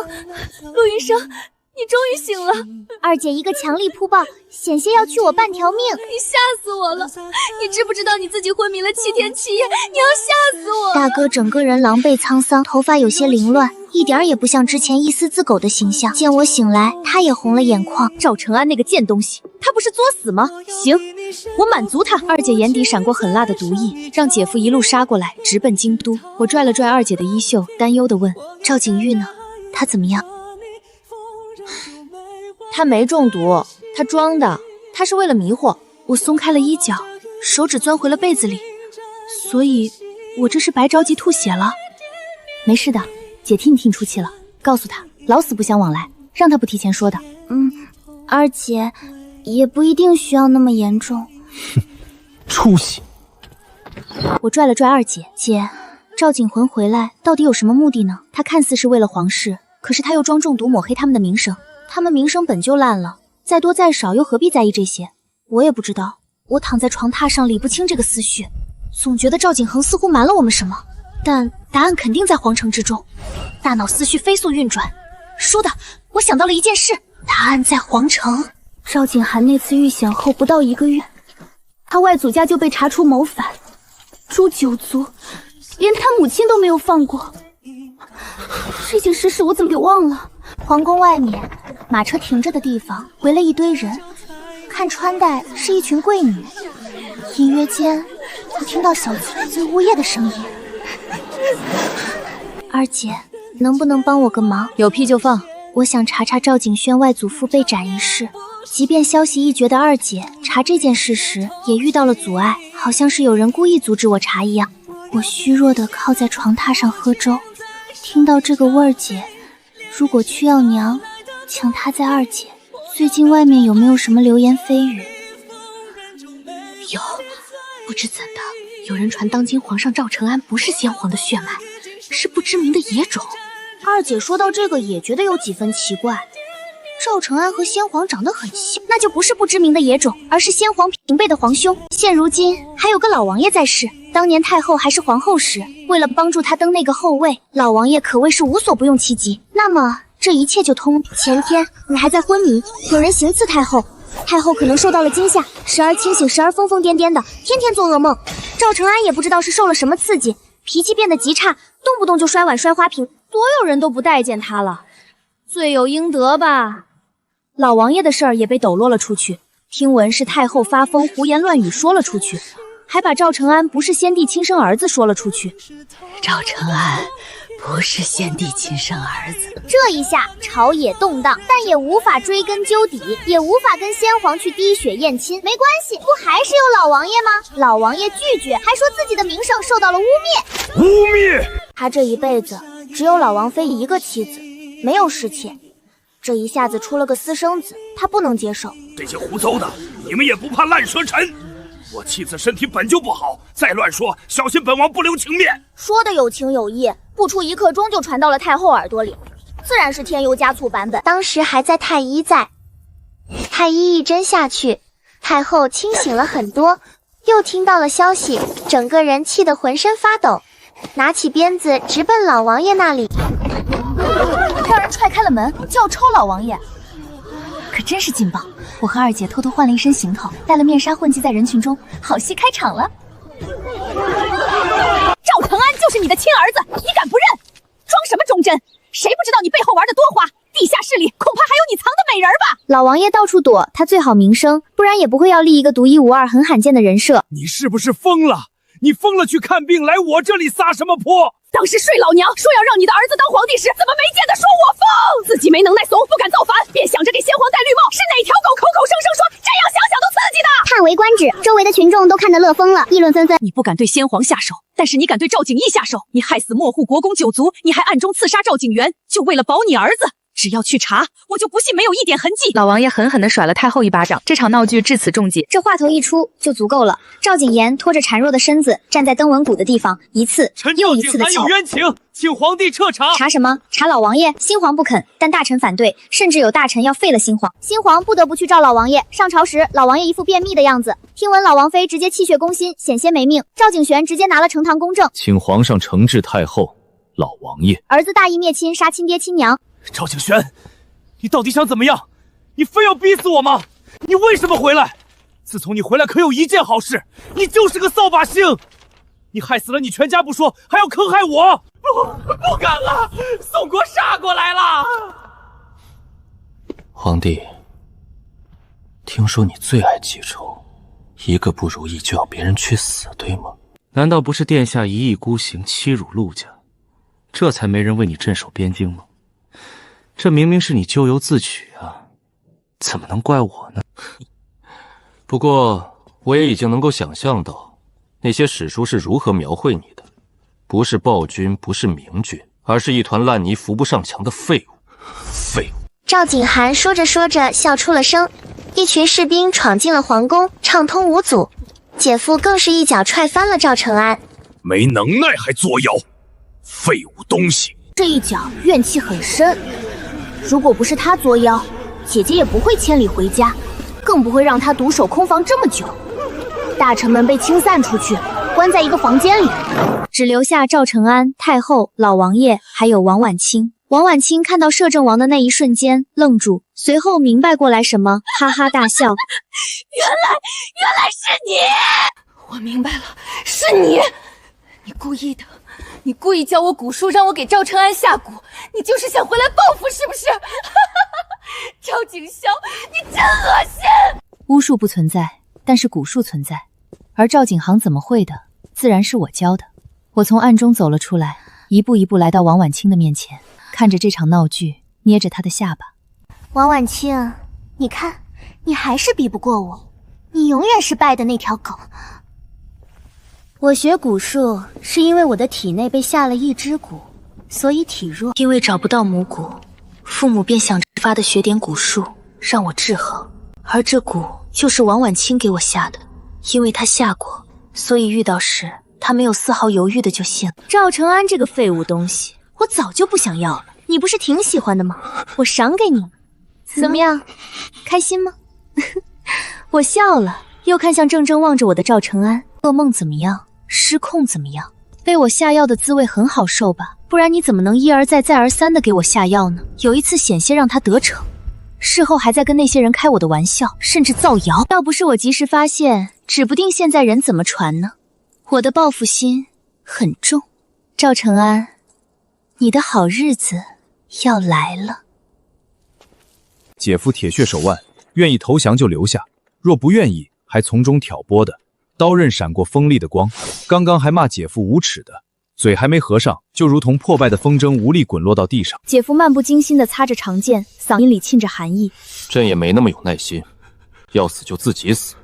陆云生，你终于醒了！二姐一个强力扑抱，险些要去我半条命。你吓死我了！你知不知道你自己昏迷了7天7夜？你要吓死我！大哥整个人狼狈沧桑，头发有些凌乱，一点也不像之前一丝自苟的形象。见我醒来，他也红了眼眶。赵承安那个贱东西，他不是作死吗？行，我满足他。二姐眼底闪过狠辣的毒意，让姐夫一路杀过来，直奔京都。我拽了拽二姐的衣袖，担忧地问：赵景玉呢？他怎么样？他没中毒，他装的，他是为了迷惑。我松开了衣角，手指钻回了被子里。所以，我这是白着急吐血了。没事的，姐替你听出气了，告诉他老死不相往来，让他不提前说的。二姐也不一定需要那么严重。出息！我拽了拽二姐，姐，赵景魂回来到底有什么目的呢？他看似是为了皇室，可是他又装中毒抹黑他们的名声。他们名声本就烂了，再多再少又何必在意这些？我也不知道。我躺在床榻上理不清这个思绪，总觉得赵景恒似乎瞒了我们什么，但答案肯定在皇城之中。大脑思绪飞速运转，倏地我想到了一件事，答案在皇城。赵景涵那次遇险后不到1个月，他外祖家就被查出谋反，诛9族，连他母亲都没有放过。这件事我怎么给忘了？皇宫外面，马车停着的地方围了一堆人，看穿戴是一群贵女。隐约间，我听到小翠最呜咽的声音。二姐，能不能帮我个忙？有屁就放。我想查查赵景轩外祖父被斩一事。即便消息一绝的二姐查这件事时也遇到了阻碍，好像是有人故意阻止我查一样。我虚弱地靠在床榻上喝粥，听到这个味儿姐，如果去要娘，请她在二姐。最近外面有没有什么流言蜚语？有，不知怎的，有人传当今皇上赵承安不是先皇的血脉，是不知名的野种。二姐说到这个也觉得有几分奇怪。赵承安和先皇长得很像，那就不是不知名的野种，而是先皇平辈的皇兄。现如今还有个老王爷在世，当年太后还是皇后时，为了帮助他登那个后位，老王爷可谓是无所不用其极。那么这一切就通。前天你还在昏迷，有人行刺太后，太后可能受到了惊吓，时而清醒，时而疯疯癫癫的，天天做噩梦。赵承安也不知道是受了什么刺激，脾气变得极差，动不动就摔碗摔花瓶。所有人都不待见他了，罪有应得吧。老王爷的事儿也被抖落了出去，听闻是太后发疯，胡言乱语说了出去，还把赵承安不是先帝亲生儿子说了出去。赵承安不是先帝亲生儿子。这一下朝野动荡，但也无法追根究底，也无法跟先皇去滴血验亲。没关系，不还是有老王爷吗？老王爷拒绝，还说自己的名声受到了污蔑。污蔑！他这一辈子只有老王妃一个妻子，没有侍妾。这一下子出了个私生子，他不能接受。这些胡诌的，你们也不怕烂舌臣？我妻子身体本就不好，再乱说，小心本王不留情面。说的有情有义，不出一刻钟就传到了太后耳朵里，自然是添油加醋版本。当时还在太医在，太医一针下去，太后清醒了很多，又听到了消息，整个人气得浑身发抖，拿起鞭子直奔老王爷那里。让人踹开了门，就要抽老王爷，可真是劲爆！我和二姐偷偷换了一身行头，戴了面纱混迹在人群中，好戏开场了。赵承安就是你的亲儿子，你敢不认？装什么忠贞？谁不知道你背后玩的多花？地下室里恐怕还有你藏的美人吧？老王爷到处躲，他最好名声，不然也不会要立一个独一无二、很罕见的人设。你是不是疯了？你疯了去看病，来我这里撒什么泼？当时睡老娘说要让你的儿子当皇帝时，怎么没见得说我疯？自己没能耐怂，不敢造反，便想着给先皇戴绿帽。是哪条狗口口声声说这样想想都刺激的？叹为观止，周围的群众都看得乐疯了，议论纷纷。你不敢对先皇下手，但是你敢对赵景义下手，你害死莫护国公九族，你还暗中刺杀赵景元，就为了保你儿子。只要去查，我就不信没有一点痕迹。老王爷狠狠地甩了太后一巴掌，这场闹剧至此终结。这话头一出就足够了。赵景言拖着孱弱的身子站在登闻谷的地方，一次又一次的有冤情，请皇帝彻查。查什么？查老王爷。新皇不肯，但大臣反对，甚至有大臣要废了新皇。新皇不得不去召老王爷。上朝时，老王爷一副便秘的样子，听闻老王妃直接气血攻心，险些没命。赵景玄直接拿了呈堂公证，请皇上惩治太后、老王爷。儿子大义灭亲，杀亲爹亲娘。赵景玄，你到底想怎么样？你非要逼死我吗？你为什么回来？自从你回来，可有一件好事？你就是个扫把星！你害死了你全家不说，还要坑害我！不敢了，宋国杀过来了！皇帝，听说你最爱记仇，一个不如意就要别人去死，对吗？难道不是殿下一意孤行，欺辱陆家，这才没人为你镇守边境吗？这明明是你咎由自取啊，怎么能怪我呢？不过我也已经能够想象到，那些史书是如何描绘你的，不是暴君，不是明君，而是一团烂泥扶不上墙的废物。废物！赵景涵说着说着笑出了声，一群士兵闯进了皇宫，畅通无阻。姐夫更是一脚踹翻了赵承安，没能耐还作妖，废物东西！这一脚怨气很深。如果不是他作妖，姐姐也不会千里回家，更不会让他独守空房这么久。大臣们被清散出去，关在一个房间里，只留下赵承安、太后、老王爷还有王婉清。王婉清看到摄政王的那一瞬间愣住，随后明白过来什么，哈哈大笑。原来是你！我明白了，是你！你故意的，你故意教我蛊术，让我给赵承安下蛊，你就是想回来报复，是不是？赵景霄，你真恶心！巫术不存在，但是蛊术存在，而赵景行怎么会的，自然是我教的。我从暗中走了出来，一步一步来到王婉清的面前，看着这场闹剧，捏着她的下巴。王婉清，你看，你还是比不过我，你永远是败的那条狗。我学蛊术是因为我的体内被下了一只蛊，所以体弱。因为找不到母蛊，父母便想着发的学点蛊术让我制衡，而这蛊就是王婉清给我下的，因为他下过，所以遇到时他没有丝毫犹豫的就信了。赵承安这个废物东西，我早就不想要了。你不是挺喜欢的吗？我赏给你，怎么样？开心吗？我笑了，又看向怔怔望着我的赵承安。噩梦怎么样？失控怎么样？被我下药的滋味很好受吧？不然你怎么能一而再再而三的给我下药呢？有一次险些让他得逞，事后还在跟那些人开我的玩笑，甚至造谣。要不是我及时发现，指不定现在人怎么传呢。我的报复心很重，赵承安，你的好日子要来了。姐夫铁血手腕，愿意投降就留下，若不愿意，还从中挑拨的。刀刃闪过锋利的光，刚刚还骂姐夫无耻的，嘴还没合上，就如同破败的风筝无力滚落到地上。姐夫漫不经心地擦着长剑，嗓音里沁着寒意。朕也没那么有耐心，要死就自己死，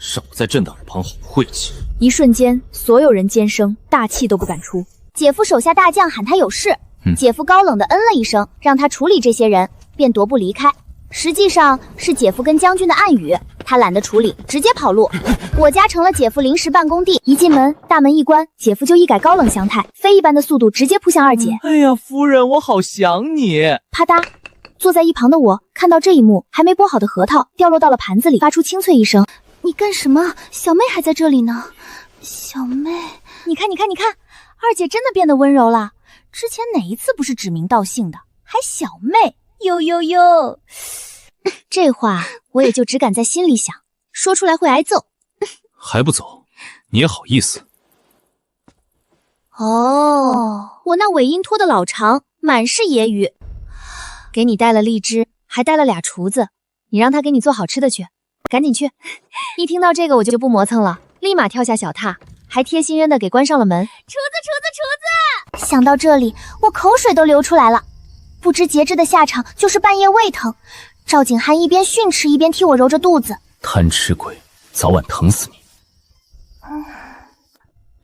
少在朕的耳旁吼晦气。一瞬间，所有人尖声，大气都不敢出。姐夫手下大将喊他有事，姐夫高冷地嗯了一声，让他处理这些人，便踱步离开。实际上是姐夫跟将军的暗语，他懒得处理，直接跑路。我家成了姐夫临时办公地，一进门，大门一关，姐夫就一改高冷祥态，飞一般的速度直接扑向二姐。哎呀，夫人，我好想你！啪嗒，坐在一旁的我看到这一幕，还没剥好的核桃掉落到了盘子里，发出清脆一声。你干什么？小妹还在这里呢。小妹，你看，二姐真的变得温柔了。之前哪一次不是指名道姓的，还小妹？哟，这话我也就只敢在心里想，说出来会挨揍。还不走？你也好意思？哦，我那尾音拖得老长，满是揶揄。给你带了荔枝，还带了俩厨子，你让他给你做好吃的去，赶紧去。一听到这个我就不磨蹭了，立马跳下小榻，还贴心的给关上了门。厨子！想到这里，我口水都流出来了。不知节制的下场就是半夜胃疼，赵景涵一边训斥一边替我揉着肚子。贪吃鬼，早晚疼死你！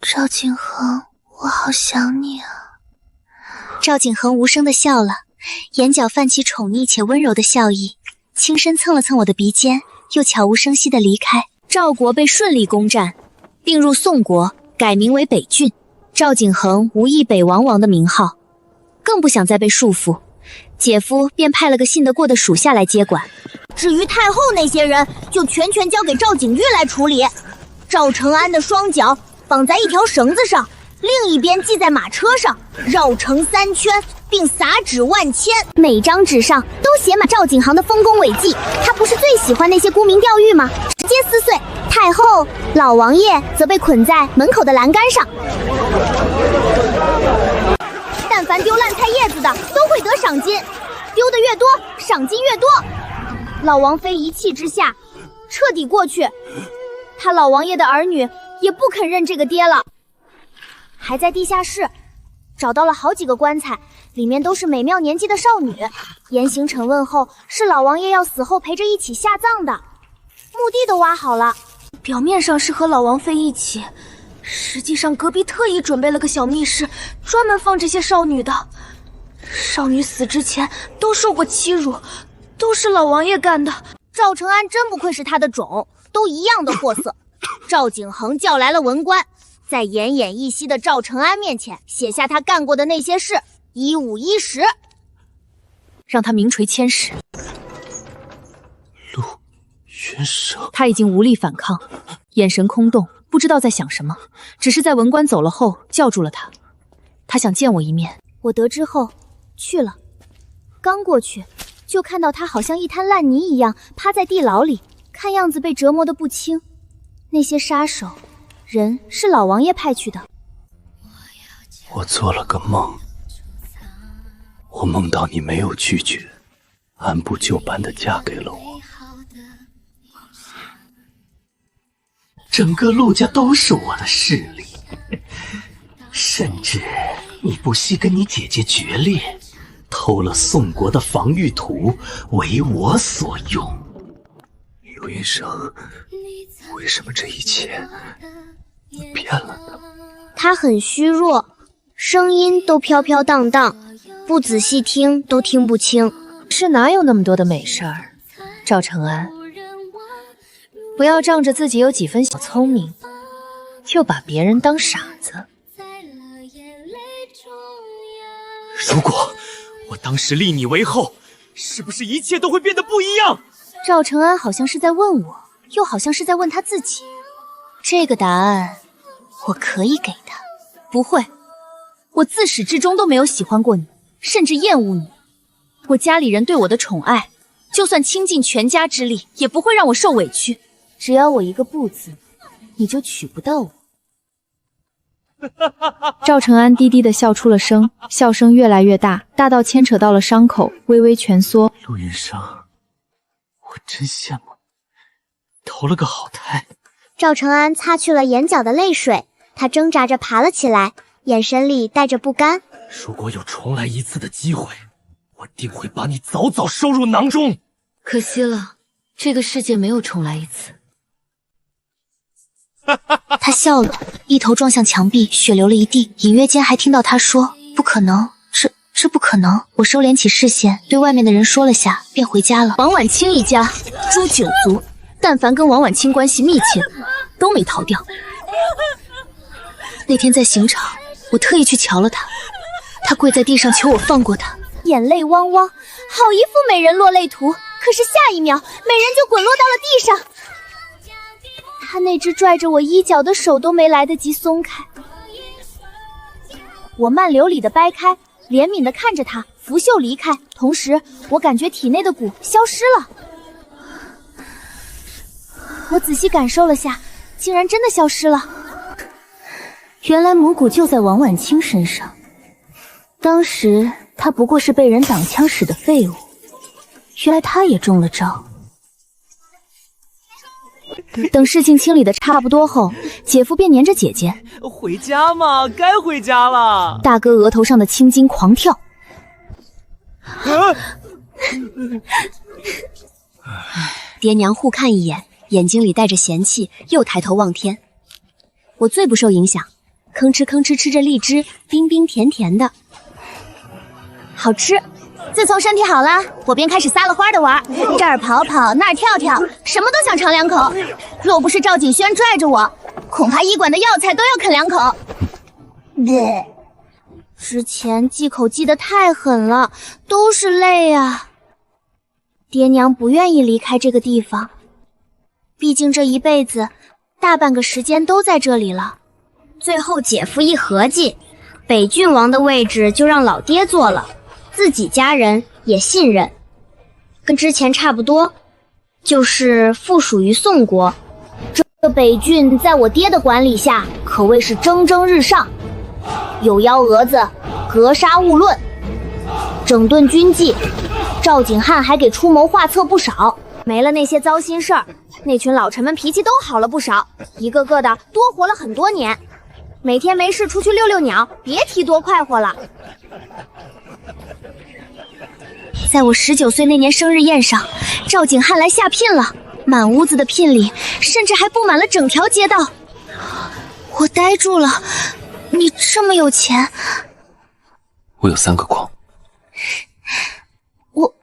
赵景恒，我好想你啊。赵景恒无声的笑了，眼角泛起宠溺且温柔的笑意，轻身蹭了蹭我的鼻尖，又悄无声息的离开。赵国被顺利攻占，并入宋国，改名为北郡。赵景恒无意北王王的名号，更不想再被束缚，姐夫便派了个信得过的属下来接管。至于太后那些人，就全交给赵景玉来处理。赵承安的双脚绑在一条绳子上，另一边系在马车上，绕城3圈，并撒纸万千，每张纸上都写满赵景航的丰功伟绩。他不是最喜欢那些沽名钓誉吗？直接撕碎。太后、老王爷则被捆在门口的栏杆上。但凡丢烂菜叶子的都会得赏金，丢的越多，赏金越多。老王妃一气之下，彻底过去。他老王爷的儿女也不肯认这个爹了。还在地下室找到了好几个棺材，里面都是美妙年纪的少女。严刑审问后，是老王爷要死后陪着一起下葬的，墓地都挖好了。表面上是和老王妃一起，实际上隔壁特意准备了个小密室，专门放这些少女的。少女死之前都受过欺辱，都是老王爷干的。赵承安真不愧是他的种，都一样的货色。赵景恒叫来了文官，在奄奄一息的赵承安面前写下他干过的那些事，一五一十，让他名垂千史。陆云生，他已经无力反抗，眼神空洞，不知道在想什么，只是在文官走了后叫住了他。他想见我一面。我得知后去了，刚过去就看到他好像一滩烂泥一样趴在地牢里，看样子被折磨得不轻。那些杀手人是老王爷派去的。我做了个梦，我梦到你没有拒绝，按部就班地嫁给了我。整个陆家都是我的势力，甚至你不惜跟你姐姐决裂，偷了宋国的防御图为我所用。陆云生，为什么这一切你变了呢？他很虚弱，声音都飘飘荡荡，不仔细听都听不清。是哪有那么多的美事儿？赵承安，不要仗着自己有几分小聪明，就把别人当傻子。如果我当时立你为后，是不是一切都会变得不一样？赵承安好像是在问我，又好像是在问他自己。这个答案我可以给他。不会，我自始至终都没有喜欢过你，甚至厌恶你。我家里人对我的宠爱，就算倾尽全家之力，也不会让我受委屈。只要我一个不字，你就娶不到我。赵承安低低的笑出了声，笑声越来越大，大到牵扯到了伤口，微微蜷缩。陆云生，我真羡慕你，投了个好胎。赵承安擦去了眼角的泪水，他挣扎着爬了起来，眼神里带着不甘。如果有重来一次的机会，我定会把你早早收入囊中。可惜了，这个世界没有重来一次。他笑了，一头撞向墙壁，血流了一地，隐约间还听到他说：“不可能，这这不可能！我收敛起视线，对外面的人说了下，便回家了。王婉清一家诛九族，但凡跟王婉清关系密切的都没逃掉。那天在刑场，我特意去瞧了他，他跪在地上求我放过他，眼泪汪汪，好一副美人落泪图。可是下一秒，美人就滚落到了地上。他那只拽着我衣角的手都没来得及松开。我慢流里的掰开，怜悯的看着他拂袖离开，同时我感觉体内的蛊消失了。我仔细感受了下，竟然真的消失了。原来母蛊就在王婉清身上，当时她不过是被人挡枪使的废物，原来她也中了招。等事情清理的差不多后，姐夫便黏着姐姐回家嘛，该回家了。大哥额头上的青筋狂跳。爹娘互看一眼，眼睛里带着嫌弃，又抬头望天。我最不受影响，吭哧吭哧吃着荔枝，冰冰甜甜的，好吃。自从身体好了，我便开始撒了欢的玩，这儿跑跑，那儿跳跳，什么都想尝两口。若不是赵景轩拽着我，恐怕医馆的药材都要啃两口。之前忌口忌得太狠了，都是泪啊。爹娘不愿意离开这个地方，毕竟这一辈子大半个时间都在这里了。最后姐夫一合计，北郡王的位置就让老爹坐了。自己家人也信任，跟之前差不多，就是附属于宋国。这北郡在我爹的管理下，可谓是蒸蒸日上，有幺蛾子，格杀勿论，整顿军纪。赵景汉还给出谋划策不少，没了那些糟心事儿，那群老臣们脾气都好了不少，一个个的多活了很多年。每天没事出去遛遛鸟，别提多快活了。在我19岁那年生日宴上，赵景汉来下聘了，满屋子的聘礼，甚至还布满了整条街道。我呆住了，你这么有钱？我有3个矿。我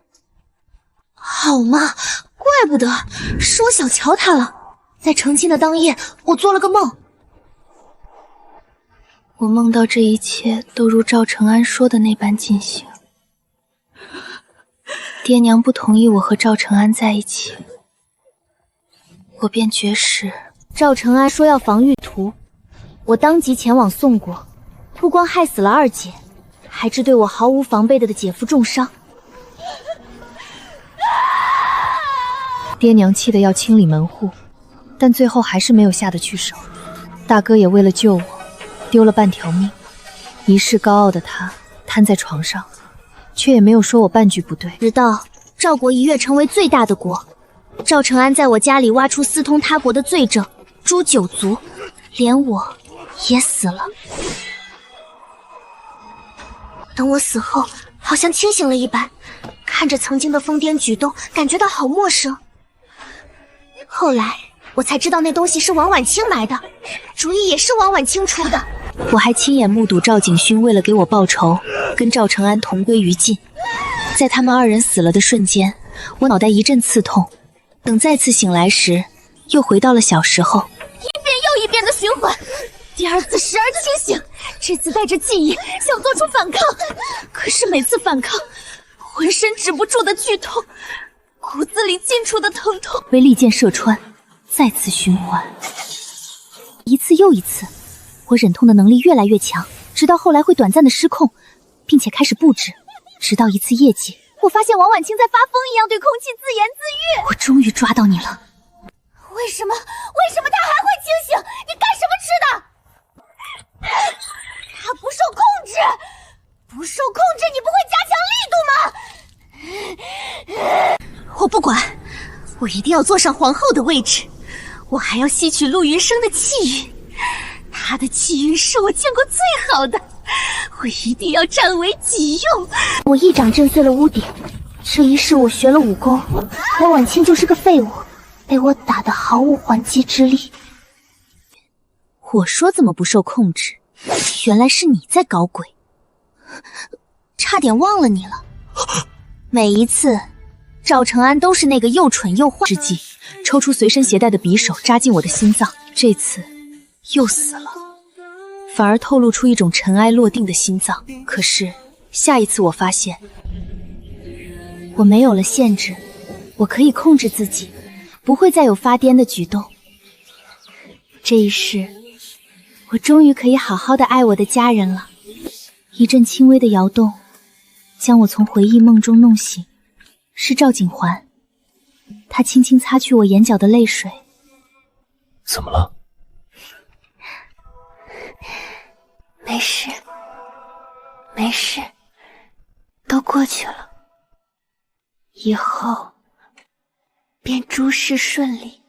好嘛，怪不得是我小瞧他了。在成亲的当夜，我做了个梦，我梦到这一切都如赵承安说的那般进行。爹娘不同意我和赵承安在一起，我便绝食。赵承安说要防御图，我当即前往宋国，不光害死了二姐，还致对我毫无防备的姐夫重伤。爹娘气得要清理门户，但最后还是没有下得去手。大哥也为了救我，丢了半条命。一世高傲的他瘫在床上，却也没有说我半句不对。直到赵国一跃成为最大的国，赵承安在我家里挖出私通他国的罪证，诛九族，连我也死了。等我死后，好像清醒了一般，看着曾经的疯癫举动，感觉到好陌生。后来我才知道那东西是王婉清埋的，主意也是王婉清出的。我还亲眼目睹赵景勋为了给我报仇，跟赵承安同归于尽。在他们2人死了的瞬间，我脑袋一阵刺痛。等再次醒来时，又回到了小时候。一遍又一遍的循环，第2次时而清醒，这次带着记忆想做出反抗，可是每次反抗，浑身止不住的剧痛，骨子里进出的疼痛，被利箭射穿，再次循环，一次又一次。我忍痛的能力越来越强，直到后来会短暂的失控，并且开始布置。直到一次夜景，我发现王婉清在发疯一样对空气自言自语。我终于抓到你了。为什么他还会清醒？你干什么吃的？他不受控制，不受控制，你不会加强力度吗？我不管，我一定要坐上皇后的位置，我还要吸取陆云生的气运，他的气运是我见过最好的，我一定要占为己用。我一掌震碎了屋顶，这一世我学了武功，王婉清就是个废物，被我打得毫无还击之力。我说怎么不受控制，原来是你在搞鬼。差差点忘了你了。每一次，赵承安都是那个又蠢又坏之际，抽出随身携带的匕首扎进我的心脏。这次又死了，反而透露出一种尘埃落定的心脏。可是下一次我发现，我没有了限制，我可以控制自己，不会再有发癫的举动。这一世，我终于可以好好的爱我的家人了。一阵轻微的摇动，将我从回忆梦中弄醒。是赵景环，他轻轻擦去我眼角的泪水。怎么了？没事，没事，都过去了，以后便诸事顺利。